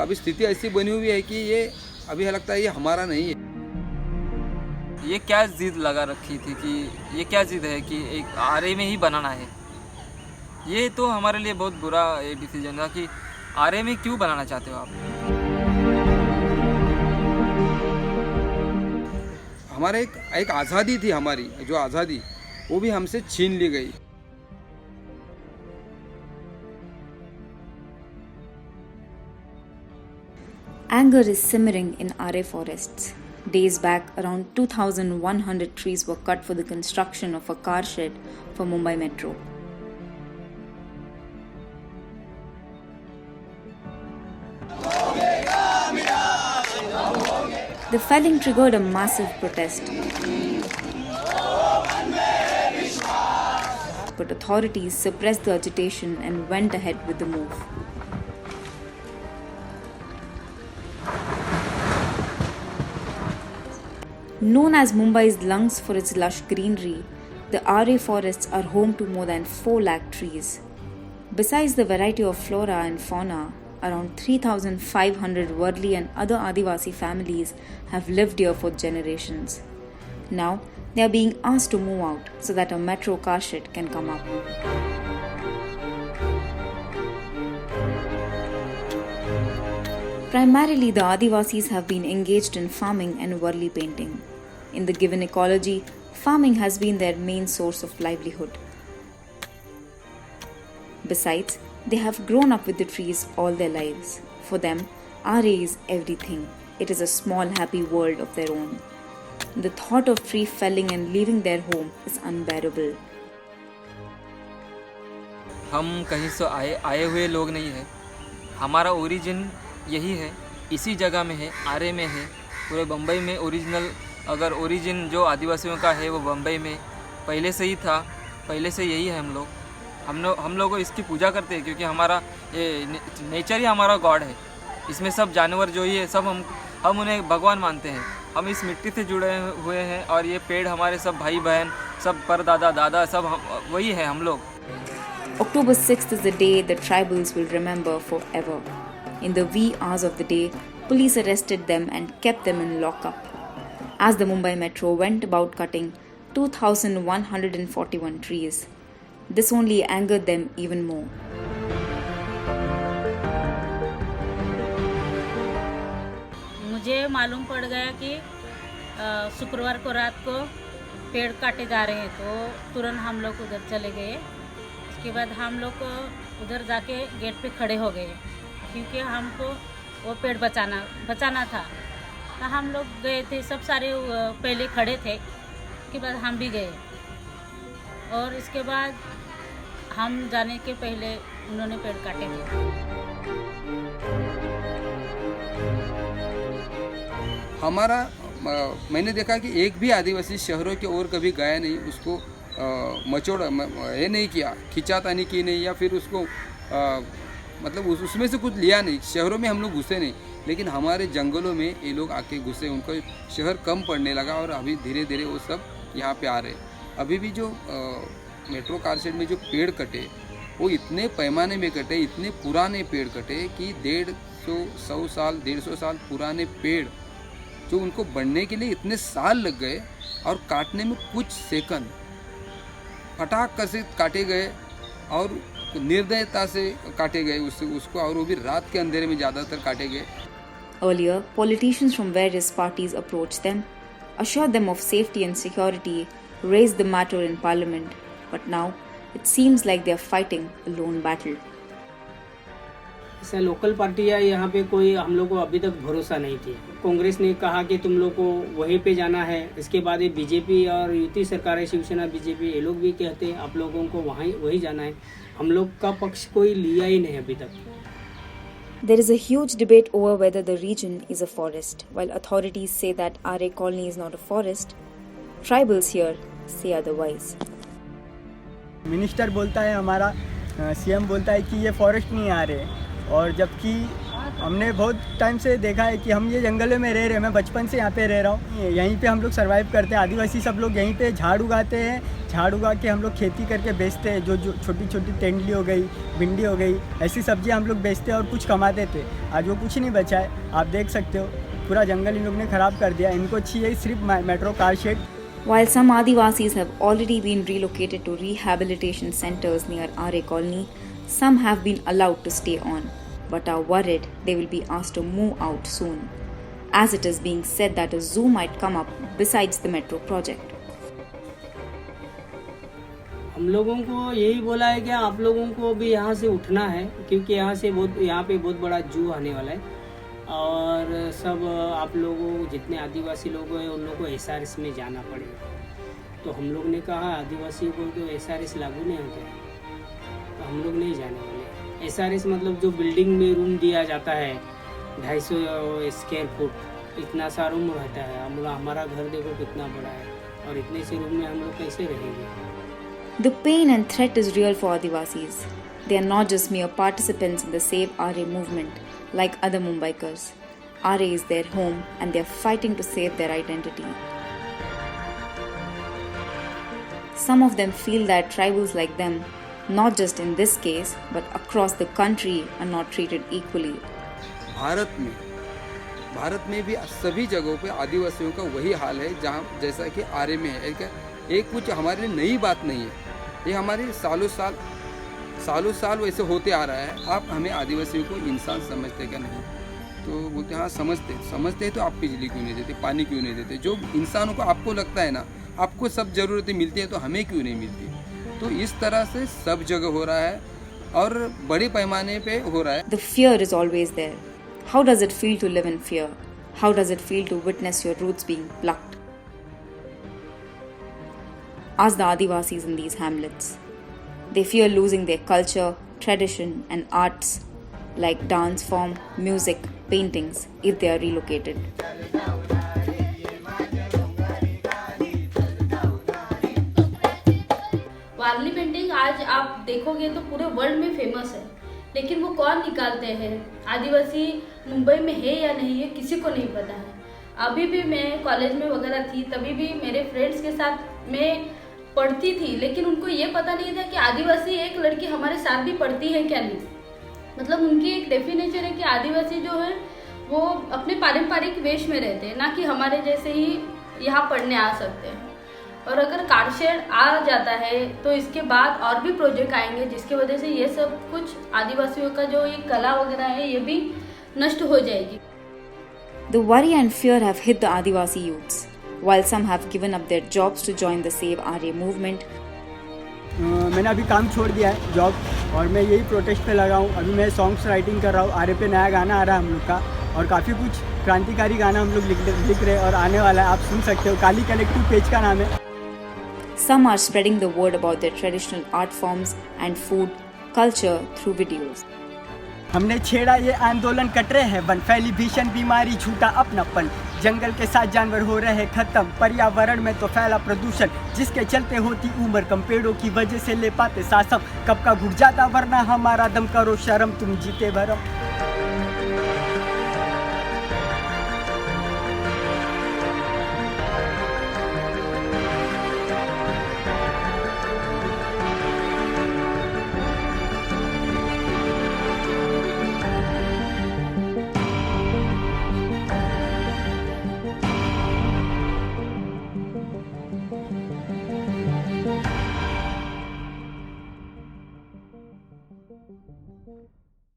अभी स्थिति ऐसी बनी हुई है कि ये अभी लगता है ये हमारा नहीं है। ये क्या जिद लगा रखी थी कि ये क्या जिद है कि एक आरए में ही बनाना है। ये तो हमारे लिए बहुत बुरा डिसीजन था कि आरए में क्यों बनाना चाहते हो आप। हमारे एक आज़ादी थी, हमारी जो आज़ादी वो भी हमसे छीन ली गई। Anger is simmering in RA forests. Days back, around 2,100 trees were cut for the construction of a car shed for Mumbai Metro. The felling triggered a massive protest. But authorities suppressed the agitation and went ahead with the move. Known as Mumbai's lungs for its lush greenery, the RA forests are home to more than 4 lakh trees. Besides the variety of flora and fauna, around 3,500 Warli and other Adivasi families have lived here for generations. Now, they are being asked to move out so that a metro car shed can come up. Primarily, the Adivasis have been engaged in farming and Warli painting. In the given ecology, farming has been their main source of livelihood. Besides, they have grown up with the trees all their lives. For them, RA is everything. It is a small, happy world of their own. The thought of tree felling and leaving their home is unbearable. हम कहीं से आए हुए लोग नहीं हैं। हमारा origin यही है, इसी जगह में है, आरे में है। पूरे बम्बई में ओरिजिनल अगर ओरिजिन जो आदिवासियों का है वो बम्बई में पहले से ही था, पहले से यही है। हम लोग इसकी पूजा करते हैं क्योंकि हमारा ये नेचर ही हमारा गॉड है। इसमें सब जानवर जो ही है सब हम उन्हें भगवान मानते हैं। हम इस मिट्टी से जुड़े हुए हैं और ये पेड़ हमारे सब भाई बहन, सब परदादा दादा सब वही है हम लोग। October 6th is the day the tribals will remember forever. In the wee hours of the day, police arrested them and kept them in lockup. As the Mumbai Metro went about cutting 2,141 trees. This only angered them even more. मुझे मालूम पड़ गया कि शुक्रवार को रात को पेड़ काटे जा रहे हैं, तो तुरंत हम लोग उधर चले गए। उसके बाद हम लोग उधर जाके गेट पे खड़े हो गए क्योंकि हमको वो पेड़ बचाना था। तो हम लोग गए थे, सब सारे पहले खड़े थे, उसके बाद हम भी गए और इसके बाद हम जाने के पहले उन्होंने पेड़ काटे थे। हमारा मैंने देखा कि एक भी आदिवासी शहरों की ओर कभी गया नहीं, उसको मचोड़ा ये नहीं किया, खिंचातानी की नहीं, या फिर उसको मतलब उसमें से कुछ लिया नहीं। शहरों में हम लोग घुसे नहीं, लेकिन हमारे जंगलों में ये लोग आके घुसे, उनको शहर कम पड़ने लगा और अभी धीरे धीरे वो सब यहाँ पे आ रहे। अभी भी जो मेट्रो कार शेड में जो पेड़ कटे वो इतने पैमाने में कटे, इतने पुराने पेड़ कटे कि 150 साल पुराने पेड़ जो उनको बढ़ने के लिए इतने साल लग गए और काटने में कुछ सेकंड फटाक से काटे गए और निर्दयता से काटे गए उसको, और वो भी रात के अंधेरे में ज़्यादातर काटे गए। Earlier, politicians from various parties approached them, assured them of safety and security, raised the matter in parliament, but now it seems like they are fighting a lone battle. ऐसा लोकल पार्टियाँ यहाँ पे कोई हम लोग को अभी तक भरोसा नहीं थी। कांग्रेस ने कहा कि तुम लोग को वहीं पे जाना है, इसके बाद ये बीजेपी और युति सरकार है, शिवसेना बीजेपी, ये लोग भी कहते हैं आप लोगों को वही जाना है। हम लोग का पक्ष कोई लिया ही नहीं अभी तक। There is a huge debate over whether the region is a forest. While authorities say that RA colony is not a forest, tribals here say otherwise. Minister बोलता है, हमारा सीएम बोलता है कि ये फॉरेस्ट नहीं आ रहे, और जबकि हमने बहुत टाइम से देखा है कि हम ये जंगलों में रह रहे हैं। मैं बचपन से यहाँ पे रह रहा हूँ, यहीं पे हम लोग सर्वाइव करते हैं। आदिवासी सब लोग यहीं पे झाड़ उगाते हैं, झाड़ उगा के हम लोग खेती करके बेचते हैं, जो छोटी छोटी तेंदुली हो गई, भिंडी हो गई, ऐसी सब्जियां हम लोग बेचते हैं और कुछ कमाते थे। आज वो कुछ नहीं बचा है, आप देख सकते हो पूरा जंगल इन लोग ने ख़राब कर दिया। इनको चाहिए सिर्फ metro car shed. While some Adivasis have already been relocated to rehabilitation centers near RA Colony, some have been allowed to stay on, but are worried they will be asked to move out soon, as it is being said that a zoo might come up besides the metro project. हम लोगों को यही बोला है कि आप लोगों को भी यहाँ से उठना है, क्योंकि यहाँ पे बहुत बड़ा जू आने वाला है और सब आप लोगों जितने आदिवासी लोग हैं उन लोगों को SRS में जाना पड़ेगा। तो हम लोग ने कहा आदिवासियों को तो SRS लागू नहीं होता है, तो हम लोग नहीं जाने वाले। SRS मतलब जो बिल्डिंग में रूम दिया जाता है 250 स्क्वायर फुट, इतना सा रूम रहता है। हमारा घर देखो कितना बड़ा है और इतने से रूम में हम लोग कैसे रहेंगे। The pain and threat is real for Adivasis. They are not just mere participants in the Save RA movement like other Mumbaikars. RA is their home and they are fighting to save their identity. Some of them feel that tribals like them, not just in this case but across the country, are not treated equally. Bharat में भी सभी जगहों पे आदिवासियों का वही हाल है जहाँ जैसा कि आर्य में है। एक कुछ हमारे लिए नई बात नहीं है, ये हमारे सालों साल वैसे होते आ रहा है। आप हमें आदिवासियों को इंसान समझते क्या नहीं? तो बोलते हाँ समझते हैं तो आप बिजली क्यों नहीं देते, पानी क्यों नहीं देते? जो इंसानों को आपको लगता है ना आपको सब ज़रूरतें मिलती हैं तो हमें क्यों नहीं मिलती? तो इस तरह से सब जगह हो रहा है और बड़े पैमाने पे हो रहा है। The fear is always there. How does it feel to live in fear? How does it feel to witness your roots being plucked? Ask the Adivasis in these hamlets. They fear losing their culture, tradition and arts like dance form, music, paintings if they are relocated. Warli painting आज आप देखोगे तो पूरे world में famous है, लेकिन वो कौन निकालते हैं? आदिवासी मुंबई में है या नहीं है किसी को नहीं पता है। अभी भी मैं कॉलेज में वगैरह थी तभी भी मेरे फ्रेंड्स के साथ मैं पढ़ती थी, लेकिन उनको ये पता नहीं था कि आदिवासी एक लड़की हमारे साथ भी पढ़ती है क्या नहीं। मतलब उनकी एक डेफिनेशन है कि आदिवासी जो है वो अपने पारंपरिक वेश में रहते हैं, ना कि हमारे जैसे ही यहाँ पढ़ने आ सकते हैं। और अगर कारशेड आ जाता है तो इसके बाद और भी प्रोजेक्ट आएंगे जिसकी वजह से ये सब कुछ आदिवासियों का जो ये कला वगैरह है ये भी नष्ट हो जाएगी। The worry and fear have hit the Adivasi youths, while some have given up their jobs to join the Save RA movement. मैंने अभी काम छोड़ दिया है जॉब और मैं यही प्रोटेस्ट पे लगा हूँ। अभी मैं सॉन्ग्स राइटिंग कर रहा हूँ। RA पे नया गाना आ रहा है हम लोग का और काफ़ी कुछ क्रांतिकारी गाना हम लोग लिख रहे हैं और आने वाला है, आप सुन सकते हो। काली कलेक्टिव पेज का नाम है। Some are spreading the word about their traditional art forms and food culture through videos. हमने छेड़ा ये आंदोलन, कट रहे हैं वन, फैली भीषण बीमारी, झूठा अपनापन, जंगल के साथ जानवर हो रहे खत्म, पर्यावरण में तो फैला प्रदूषण, जिसके चलते होती उम्र कम, पेड़ों की वजह से ले पाते सांसम, कब का घुट जाता वरना हमारा दम, करो शर्म तुम जीते भरम।